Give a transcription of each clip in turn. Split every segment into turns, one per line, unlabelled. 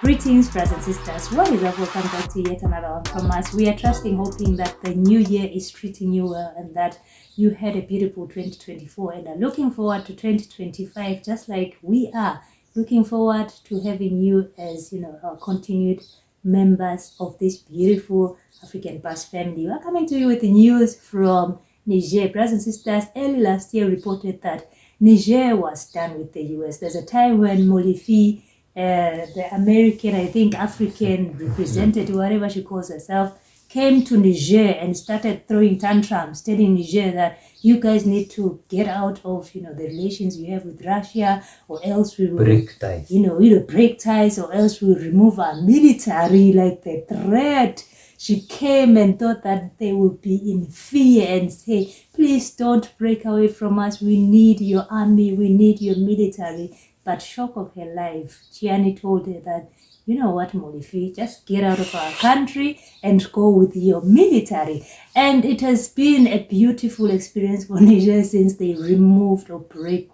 Greetings, brothers and sisters. What is up? Welcome back to yet another one from us. We are trusting, hoping that the new year is treating you well and that you had a beautiful 2024 and are looking forward to 2025, just like we are looking forward to having you as, our continued members of this beautiful African Bus family. We're coming to you with the news from Niger. Brothers and sisters, early last year reported that Niger was done with the US. There's a time when Molifi, the American, I think African representative, whatever she calls herself, came to Niger and started throwing tantrums, telling Niger that you guys need to get out of, the relations you have with Russia, or else we will
break ties.
Break ties, or else we'll remove our military, like the threat. She came and thought that they would be in fear and say, please don't break away from us. We need your army. We need your military. But shock of her life, Chiani told her that, you know what, Molifi, just get out of our country and go with your military. And it has been a beautiful experience for Niger since they removed or break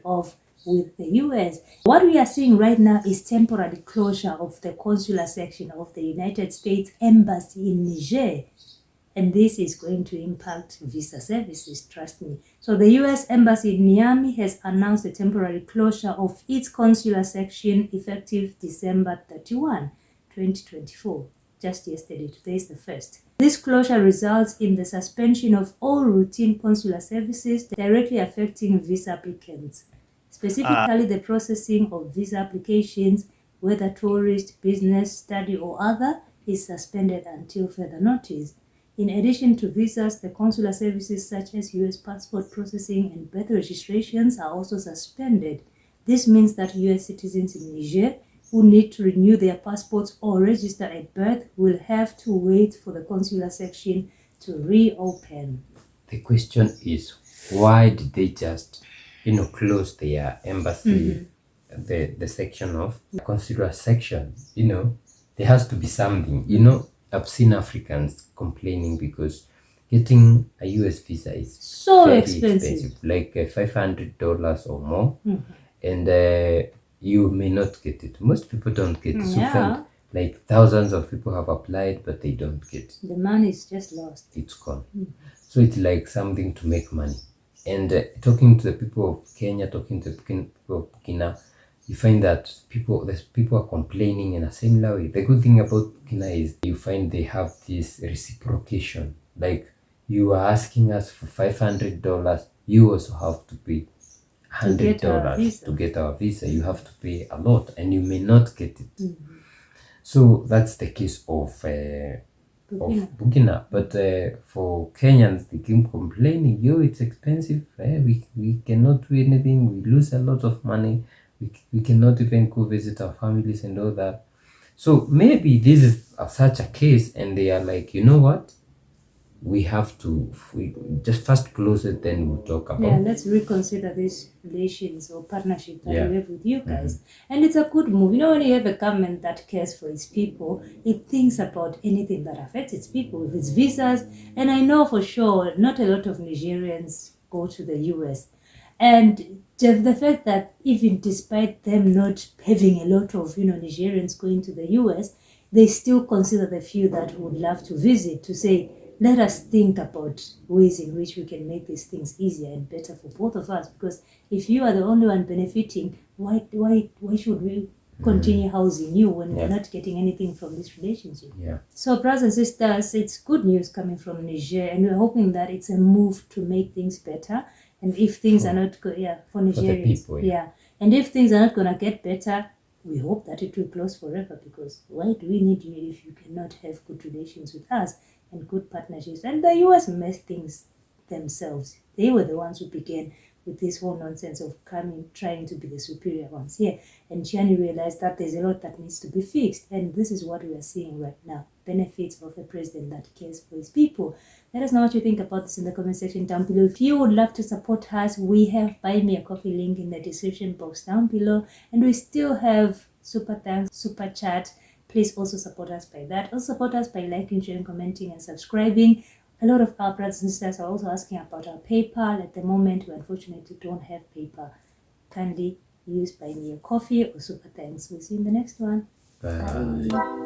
off with the US. What we are seeing right now is temporary closure of the consular section of the United States Embassy in Niger. And this is going to impact visa services, trust me. So the US Embassy in Miami has announced a temporary closure of its consular section effective December 31, 2024. Just yesterday, today is the 1st. This closure results in the suspension of all routine consular services directly affecting visa applicants. Specifically, the processing of visa applications, whether tourist, business, study, or other, is suspended until further notice. In addition to visas, the consular services such as US passport processing and birth registrations are also suspended. This means that US citizens in Niger who need to renew their passports or register a birth will have to wait for the consular section to reopen.
The question is, why did they just, close their embassy, the section of consular section? There has to be something, I've seen Africans complaining because getting a US visa is
so
very
expensive,
like $500 or more, and you may not get it. Most people don't get it. So
Yeah.
like thousands of people have applied, but they don't get it.
The money is just lost.
It's gone. So it's like something to make money. And talking to the people of Kenya, talking to the people of Burkina, you find that people are complaining in a similar way. The good thing about Burkina is you find they have this reciprocation. Like, you are asking us for $500, you also have to pay $100 to get our visa. You have to pay a lot, and you may not get it. So that's the case of Burkina. But for Kenyans, they keep complaining, it's expensive. We cannot do anything. We lose a lot of money. We cannot even go visit our families and all that. So maybe this is such a case, and they are like, you know what? We just first close it, then we'll talk about.
Yeah, let's reconsider these relations or partnership that we have with you guys. And it's a good move. When you have a government that cares for its people, it thinks about anything that affects its people, with its visas. And I know for sure not a lot of Nigerians go to the US. And the fact that even despite them not having a lot of, Nigerians going to the US, they still consider the few that would love to visit to say, let us think about ways in which we can make these things easier and better for both of us. Because if you are the only one benefiting, why should we continue housing you when we're not getting anything from this relationship?
Yeah.
So, brothers and sisters, it's good news coming from Niger, and we're hoping that it's a move to make things better. And if things are not good, for Nigerians,
for the people,
and if things are not gonna get better, we hope that it will close forever. Because why do we need you if you cannot have good relations with us and good partnerships? And the US messed things themselves. They were the ones who began with this whole nonsense of trying to be the superior ones here. And Chiani realized that there's a lot that needs to be fixed. And this is what we are seeing right now. Benefits of a president that cares for his people. Let us know what you think about this in the comment section down below. If you would love to support us, we have Buy Me a Coffee link in the description box down below. And we still have Super Thanks, Super Chat. Please also support us by that. Also support us by liking, sharing, commenting, and subscribing. A lot of our brothers and sisters are also asking about our PayPal. At the moment, we unfortunately don't have PayPal. Kindly use Buy Me a Coffee or Super Thanks. We'll see you in the next one.
Bye.